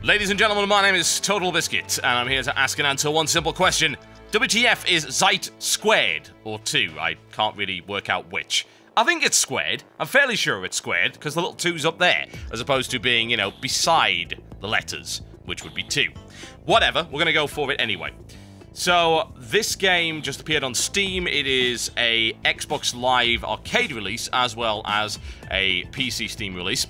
Ladies and gentlemen, my name is TotalBiscuit, and I'm here to ask and answer one simple question. WTF is Zeit squared? Or 2? I can't really work out which. I think it's squared. I'm fairly sure it's squared, because the little 2's up there, as opposed to being, you know, beside the letters, which would be 2. Whatever, we're going to go for it anyway. So, this game just appeared on Steam. It is a Xbox Live Arcade release, as well as a PC Steam release.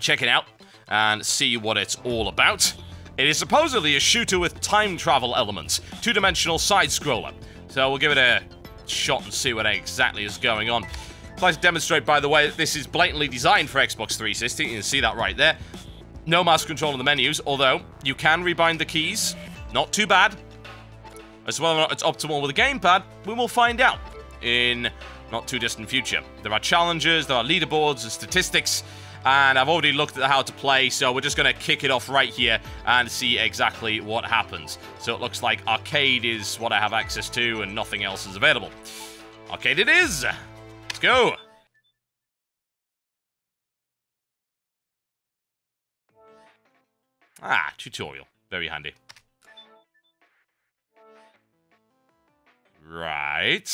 Check it out and see what it's all about. It is supposedly a shooter with time travel elements, two-dimensional side-scroller. So we'll give it a shot and see what exactly is going on. I'd like to demonstrate, by the way, that this is blatantly designed for Xbox 360. You can see that right there. No mouse control in the menus, although you can rebind the keys. Not too bad. As whether or not it's optimal with a gamepad, we will find out in not too distant future. There are challenges, there are leaderboards and statistics, and I've already looked at how to play, so we're just going to kick it off right here and see exactly what happens. So it looks like arcade is what I have access to and nothing else is available. Arcade it is! Let's go! Ah, tutorial. Very handy. Right.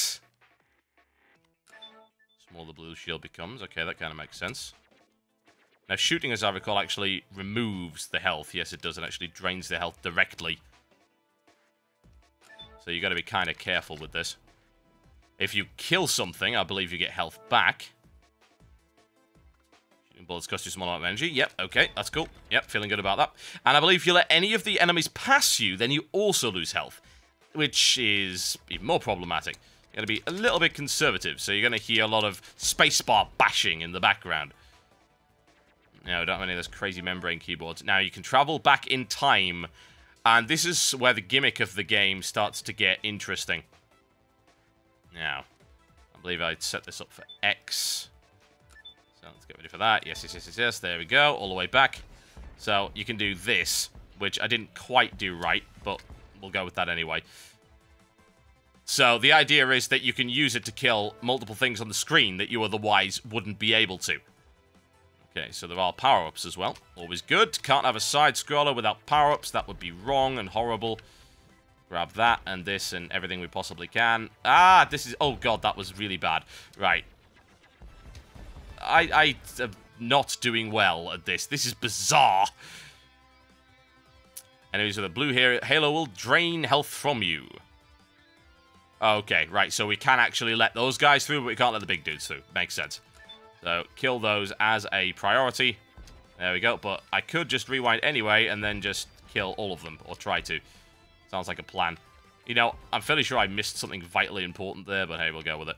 Smaller the blue shield becomes. Okay, that kind of makes sense. Now, shooting, as I recall, actually removes the health. Yes, it does. It actually drains the health directly. So you got to be kind of careful with this. If you kill something, I believe you get health back. Shooting bullets cost you a small amount of energy. Yep, okay, that's cool. Yep, feeling good about that. And I believe if you let any of the enemies pass you, then you also lose health, which is even more problematic. You're going to be a little bit conservative, so you're going to hear a lot of spacebar bashing in the background. No, don't have any of those crazy membrane keyboards. Now, you can travel back in time, and this is where the gimmick of the game starts to get interesting. Now, I believe I'd set this up for X. So let's get ready for that. Yes, yes, yes, yes, yes. There we go. All the way back. So you can do this, which I didn't quite do right, but we'll go with that anyway. So the idea is that you can use it to kill multiple things on the screen that you otherwise wouldn't be able to. Okay, so there are power-ups as well. Always good. Can't have a side-scroller without power-ups. That would be wrong and horrible. Grab that and this and everything we possibly can. Ah, this is... Oh, God, that was really bad. Right. I am not doing well at this. This is bizarre. Enemies with a blue halo will drain health from you. Okay, right. So we can actually let those guys through, but we can't let the big dudes through. Makes sense. So, kill those as a priority. There we go. But I could just rewind anyway and then just kill all of them. Or try to. Sounds like a plan. You know, I'm fairly sure I missed something vitally important there, but hey, we'll go with it.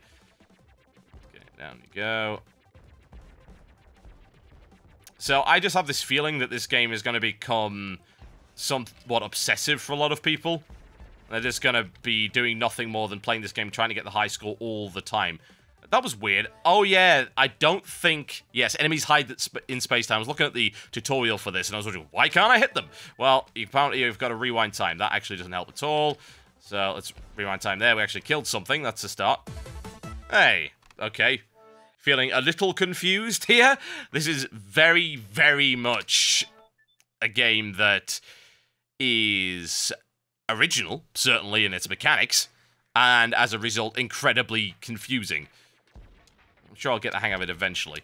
Okay, down you go. So, I just have this feeling that this game is going to become somewhat obsessive for a lot of people. They're just going to be doing nothing more than playing this game, trying to get the high score all the time. That was weird. Oh, yeah, I don't think... Yes, enemies hide in space-time. I was looking at the tutorial for this, and I was wondering, why can't I hit them? Well, apparently you've got to rewind time. That actually doesn't help at all. So, let's rewind time there. We actually killed something. That's a start. Hey, okay. Feeling a little confused here? This is very, very much a game that is original, certainly in its mechanics, and as a result, incredibly confusing. I'm sure I'll get the hang of it eventually.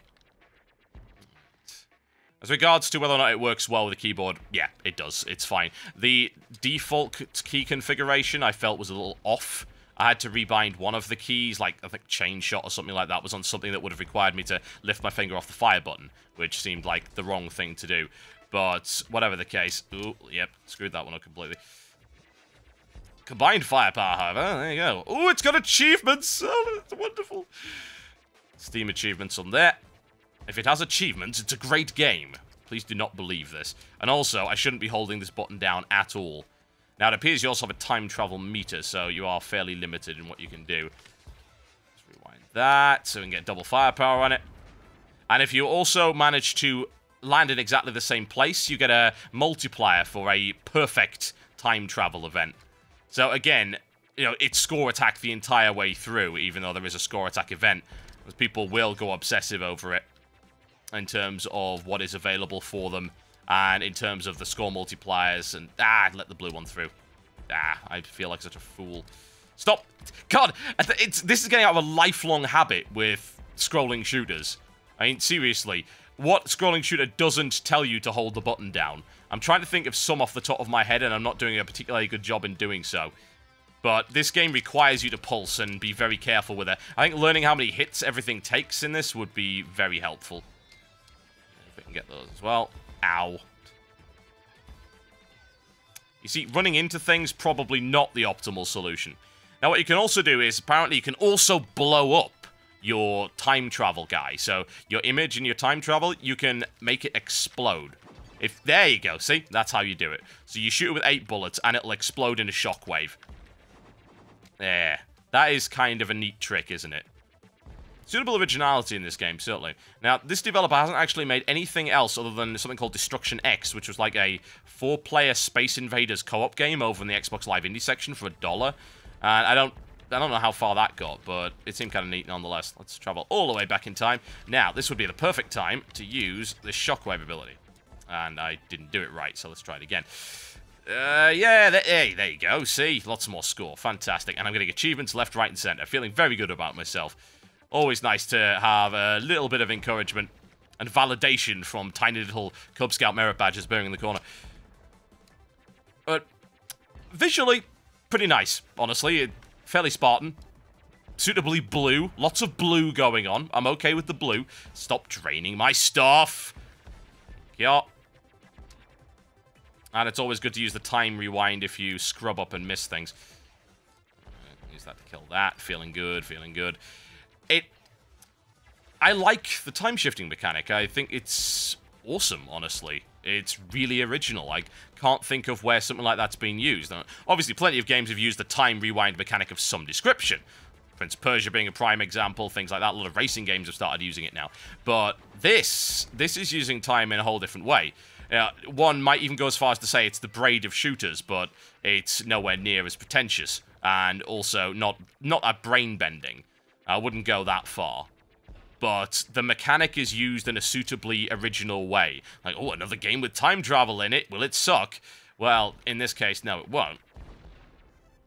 As regards to whether or not it works well with the keyboard, yeah, it does. It's fine. The default key configuration I felt was a little off. I had to rebind one of the keys, like, I think chain shot or something like that was on something that would have required me to lift my finger off the fire button, which seemed like the wrong thing to do. But, whatever the case... Ooh, yep, screwed that one up completely. Combined firepower, however, there you go. Ooh, it's got achievements! Oh, that's wonderful. Steam achievements on there. If it has achievements, it's a great game. Please do not believe this. And also, I shouldn't be holding this button down at all. Now, it appears you also have a time travel meter, so you are fairly limited in what you can do. Let's rewind that, so we can get double firepower on it. And if you also manage to land in exactly the same place, you get a multiplier for a perfect time travel event. So again, you know, it's score attack the entire way through, even though there is a score attack event. People will go obsessive over it in terms of what is available for them And in terms of the score multipliers, and let the blue one through. I feel like such a fool. Stop! God, this is getting out of a lifelong habit with scrolling shooters. I mean, seriously, what scrolling shooter doesn't tell you to hold the button down? I'm trying to think of some off the top of my head, and I'm not doing a particularly good job in doing so. But this game requires you to pulse and be very careful with it. I think learning how many hits everything takes in this would be very helpful. If we can get those as well. Ow. You see, running into things, probably not the optimal solution. Now, what you can also do is, apparently, you can also blow up your time travel guy. So, your image in your time travel, you can make it explode. There you go, see? That's how you do it. So, you shoot it with 8 bullets, and it'll explode in a shockwave. There. That is kind of a neat trick, isn't it? Suitable originality in this game, certainly. Now, this developer hasn't actually made anything else other than something called Destruction X, which was like a 4-player Space Invaders co-op game over in the Xbox Live Indie section for $1. And I don't know how far that got, but it seemed kind of neat nonetheless. Let's travel all the way back in time. Now, this would be the perfect time to use the Shockwave ability. And I didn't do it right, so let's try it again. Yeah, there you go. See? Lots more score. Fantastic. And I'm getting achievements left, right, and center. Feeling very good about myself. Always nice to have a little bit of encouragement and validation from tiny little Cub Scout merit badges bearing in the corner. But visually, pretty nice, honestly. Fairly Spartan. Suitably blue. Lots of blue going on. I'm okay with the blue. Stop draining my stuff. Yeah. And it's always good to use the time rewind if you scrub up and miss things. Use that to kill that. Feeling good, feeling good. I like the time-shifting mechanic. I think it's awesome, honestly. It's really original. I can't think of where something like that's been used. Obviously, plenty of games have used the time rewind mechanic of some description. Prince of Persia being a prime example, things like that. A lot of racing games have started using it now. But this is using time in a whole different way. One might even go as far as to say it's the braid of shooters, but it's nowhere near as pretentious. And also not a brain-bending. I wouldn't go that far. But the mechanic is used in a suitably original way. Like, oh, another game with time travel in it. Will it suck? Well, in this case, no, it won't.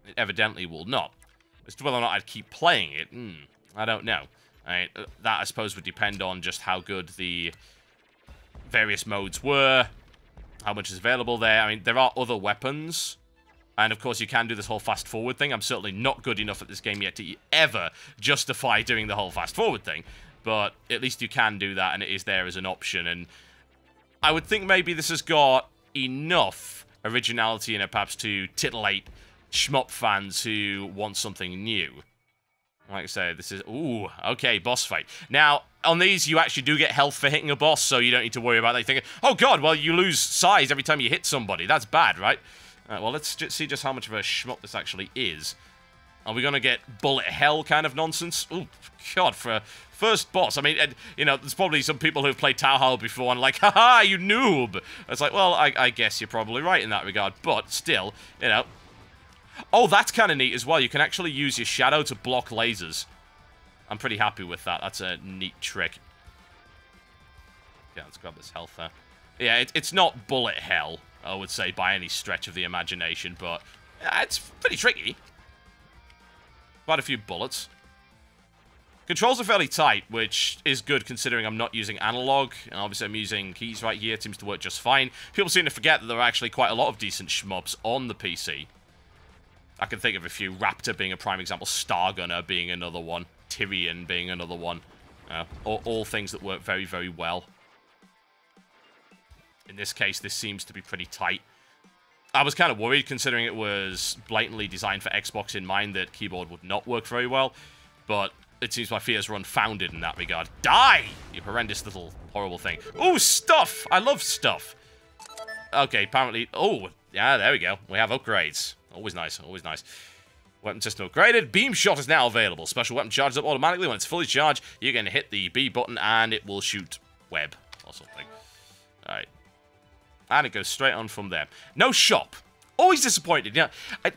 It evidently will not. As to whether or not I'd keep playing it, I don't know. That, I suppose, would depend on just how good the various modes were, how much is available there. I mean, there are other weapons. And, of course, you can do this whole fast-forward thing. I'm certainly not good enough at this game yet to ever justify doing the whole fast-forward thing. But at least you can do that, and it is there as an option. And I would think maybe this has got enough originality in it, perhaps, to titillate shmup fans who want something new. Like I say, this is... Ooh, okay, boss fight. Now, on these, you actually do get health for hitting a boss, so you don't need to worry about that. You're thinking, oh, God, well, you lose size every time you hit somebody. That's bad, right? Well, let's see just how much of a shmup this actually is. Are we going to get bullet hell kind of nonsense? Oh, God, for a first boss. I mean, you know, there's probably some people who've played Tauhal before and like, haha, you noob. It's like, well, I guess you're probably right in that regard. But still, you know. Oh, that's kind of neat as well. You can actually use your shadow to block lasers. I'm pretty happy with that. That's a neat trick. Okay, let's grab this health there. Yeah, it's not bullet hell, I would say, by any stretch of the imagination, but yeah, it's pretty tricky. Quite a few bullets. Controls are fairly tight, which is good considering I'm not using analog. And obviously, I'm using keys right here. It seems to work just fine. People seem to forget that there are actually quite a lot of decent shmups on the PC. I can think of a few. Raptor being a prime example. Stargunner being another one. Tyrion being another one. All things that work very, very well. In this case, this seems to be pretty tight. I was kind of worried, considering it was blatantly designed for Xbox in mind, that keyboard would not work very well. But it seems my fears were unfounded in that regard. Die! You horrendous little horrible thing. Ooh, stuff! I love stuff. Okay, apparently... Oh, yeah, there we go. We have upgrades. Always nice, always nice. Weapon system upgraded. Beam shot is now available. Special weapon charges up automatically. When it's fully charged, you're going to hit the B button and it will shoot web or something. Alright. And it goes straight on from there. No shop. Always disappointed. Yeah,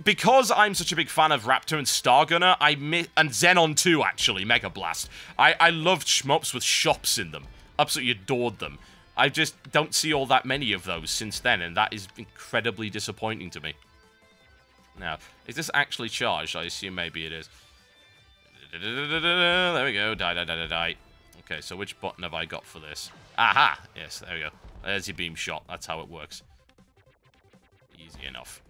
because I'm such a big fan of Raptor and Stargunner, and Xenon 2, actually, Mega Blast. I loved shmups with shops in them. Absolutely adored them. I just don't see all that many of those since then, and that is incredibly disappointing to me. Now, is this actually charged? I assume maybe it is. There we go. Die. Okay, so which button have I got for this? Aha! Yes, there we go. There's your beam shot. That's how it works. Easy enough.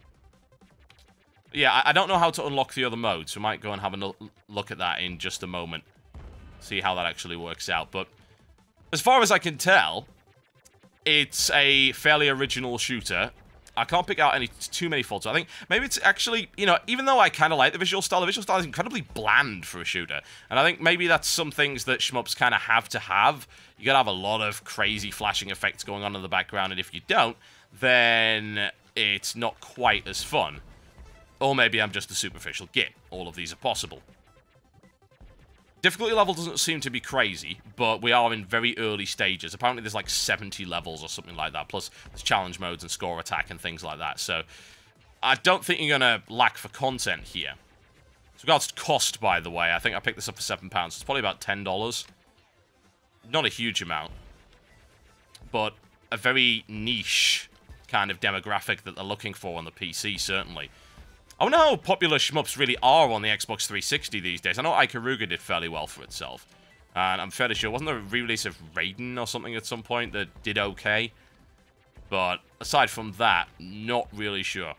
Yeah, I don't know how to unlock the other modes, so I might go and have a look at that in just a moment. See how that actually works out. But as far as I can tell, it's a fairly original shooter. I can't pick out too many faults. I think maybe it's actually, you know, even though I kind of like the visual style is incredibly bland for a shooter. And I think maybe that's some things that shmups kind of have to have. You gotta have a lot of crazy flashing effects going on in the background, and if you don't, then it's not quite as fun. Or maybe I'm just a superficial git. All of these are possible. Difficulty level doesn't seem to be crazy, but we are in very early stages. Apparently there's like 70 levels or something like that, plus there's challenge modes and score attack and things like that. So I don't think you're going to lack for content here. As regards to cost, by the way, I think I picked this up for £7. It's probably about $10. Not a huge amount, but a very niche kind of demographic that they're looking for on the PC, certainly. I wonder how popular shmups really are on the Xbox 360 these days. I know Ikaruga did fairly well for itself. And I'm fairly sure, wasn't there a re-release of Raiden or something at some point that did okay? But aside from that, not really sure.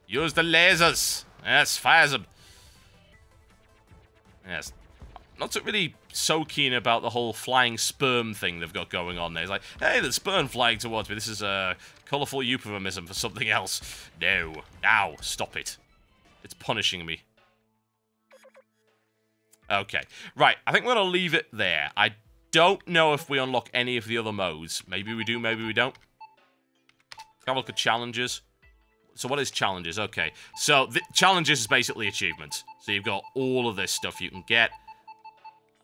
Use the lasers! Yes, fire them! Yes. Not really so keen about the whole flying sperm thing they've got going on there. It's like, hey, there's sperm flying towards me. This is a colourful euphemism for something else. No. Now, stop it. It's punishing me. Okay. Right, I think we're going to leave it there. I don't know if we unlock any of the other modes. Maybe we do, maybe we don't. Let's have a look at challenges. So what is challenges? Okay. So, challenges is basically achievements. So you've got all of this stuff you can get.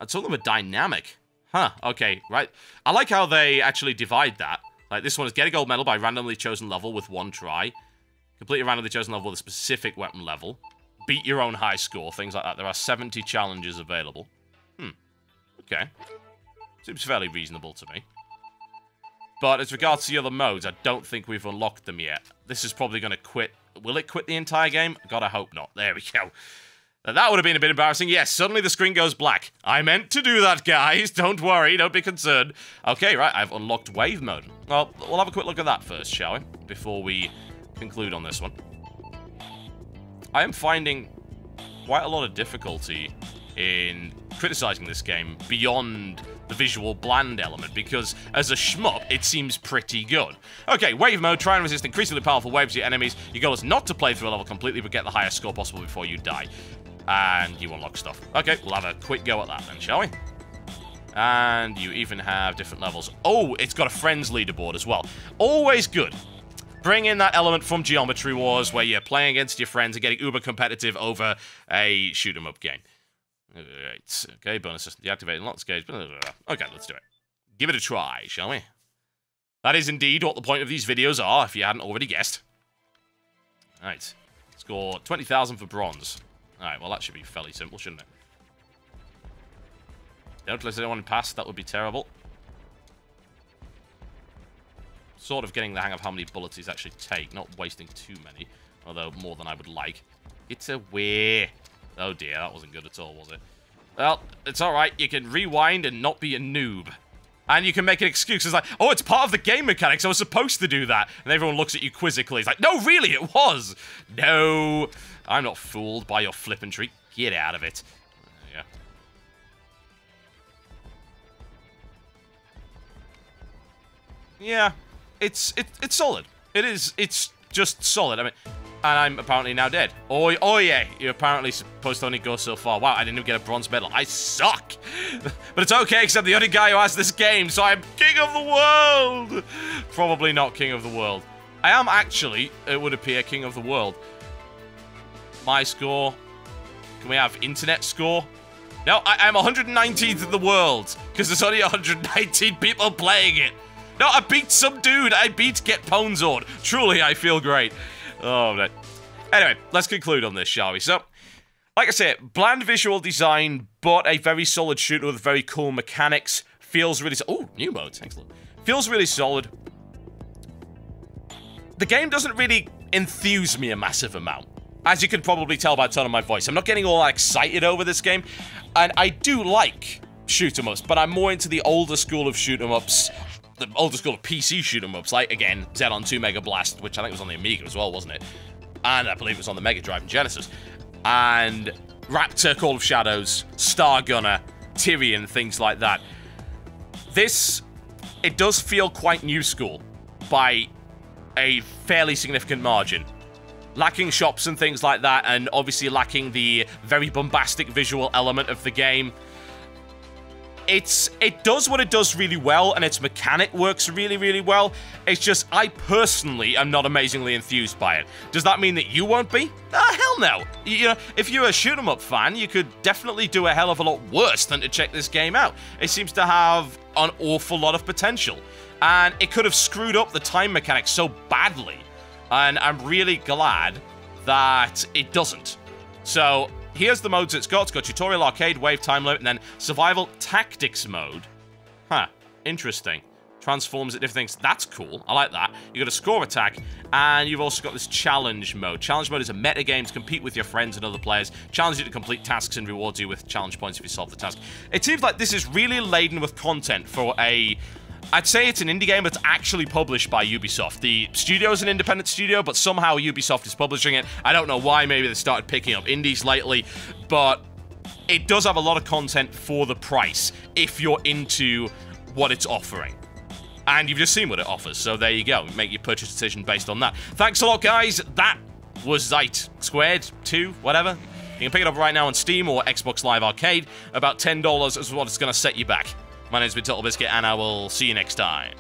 And some of them are dynamic. Huh, okay, right. I like how they actually divide that. Like, this one is get a gold medal by randomly chosen level with one try. Complete a randomly chosen level with a specific weapon level. Beat your own high score, things like that. There are 70 challenges available. Okay. Seems fairly reasonable to me. But as regards to the other modes, I don't think we've unlocked them yet. This is probably going to quit. Will it quit the entire game? God, I hope not. There we go. That would have been a bit embarrassing. Yes, suddenly the screen goes black. I meant to do that, guys. Don't worry. Don't be concerned. Okay, right. I've unlocked wave mode. Well, we'll have a quick look at that first, shall we? Before we conclude on this one. I am finding quite a lot of difficulty in criticizing this game beyond the visual bland element, because as a shmup, it seems pretty good. Okay, wave mode, try and resist increasingly powerful waves to your enemies. Your goal is not to play through a level completely, but get the highest score possible before you die. And you unlock stuff. Okay, we'll have a quick go at that then, shall we? And you even have different levels. Oh, it's got a friends leaderboard as well. Always good. Bring in that element from Geometry Wars where you're playing against your friends and getting uber competitive over a shoot-'em-up game. Right, okay, bonus system deactivated, lots of gauge. Okay, let's do it. Give it a try, shall we? That is indeed what the point of these videos are, if you hadn't already guessed. Alright, score 20,000 for bronze. Alright, well that should be fairly simple, shouldn't it? Don't let anyone pass, that would be terrible. Sort of getting the hang of how many bullets these actually take, not wasting too many, although more than I would like. It's away. Oh dear, that wasn't good at all, was it? Well, it's alright, you can rewind and not be a noob. And you can make an excuse. It's like, oh, it's part of the game mechanics, I was supposed to do that. And everyone looks at you quizzically. It's like, no, really, it was. No, I'm not fooled by your flippantry. Get out of it. There you go. Yeah, it's solid. It's just solid. I mean, and I'm apparently now dead. Oh yeah, you're apparently supposed to only go so far. Wow, I didn't even get a bronze medal. I suck. But it's okay, because I'm the only guy who has this game, so I'm king of the world. Probably not king of the world. I am actually, it would appear, king of the world. My score. Can we have internet score? No, I'm 119th in the world, because there's only 119 people playing it. No, I beat some dude. I beat Get Ponzord. Truly, I feel great. Oh, no. Anyway, let's conclude on this, shall we? So, like I said, bland visual design, but a very solid shooter with very cool mechanics. Feels really... Oh, new modes. Excellent. Feels really solid. The game doesn't really enthuse me a massive amount. As you can probably tell by the tone of my voice, I'm not getting all excited over this game. And I do like shoot-'em-ups, but I'm more into the older school of shoot-'em-ups, the older school of PC shoot-'em-ups, like, again, Xenon 2 Mega Blast, which I think was on the Amiga as well, wasn't it? And I believe it was on the Mega Drive and Genesis. And Raptor, Call of Shadows, Star Gunner, Tyrion, things like that. This, it does feel quite new school by a fairly significant margin. Lacking shops and things like that, and obviously lacking the very bombastic visual element of the game. It does what it does really well, and its mechanic works really, really well. It's just, I personally am not amazingly enthused by it. Does that mean that you won't be? Hell no. You know, if you're a shoot-'em-up fan, you could definitely do a hell of a lot worse than to check this game out. It seems to have an awful lot of potential, and it could have screwed up the time mechanics so badly, and I'm really glad that it doesn't. So, here's the modes it's got. It's got Tutorial, Arcade, Wave, Time Limit, and then Survival Tactics mode. Huh, interesting. Transforms at different things. That's cool. I like that. You've got a score attack, and you've also got this challenge mode. Challenge mode is a meta game to compete with your friends and other players, challenge you to complete tasks, and rewards you with challenge points if you solve the task. It seems like this is really laden with content for a... I'd say it's an indie game that's actually published by Ubisoft. The studio is an independent studio, but somehow Ubisoft is publishing it. I don't know why. Maybe they started picking up indies lately, but it does have a lot of content for the price if you're into what it's offering. And you've just seen what it offers, so there you go. Make your purchase decision based on that. Thanks a lot, guys. That was Zeit Squared 2, whatever. You can pick it up right now on Steam or Xbox Live Arcade. About $10 is what it's going to set you back. My name's been TotalBiscuit, and I will see you next time.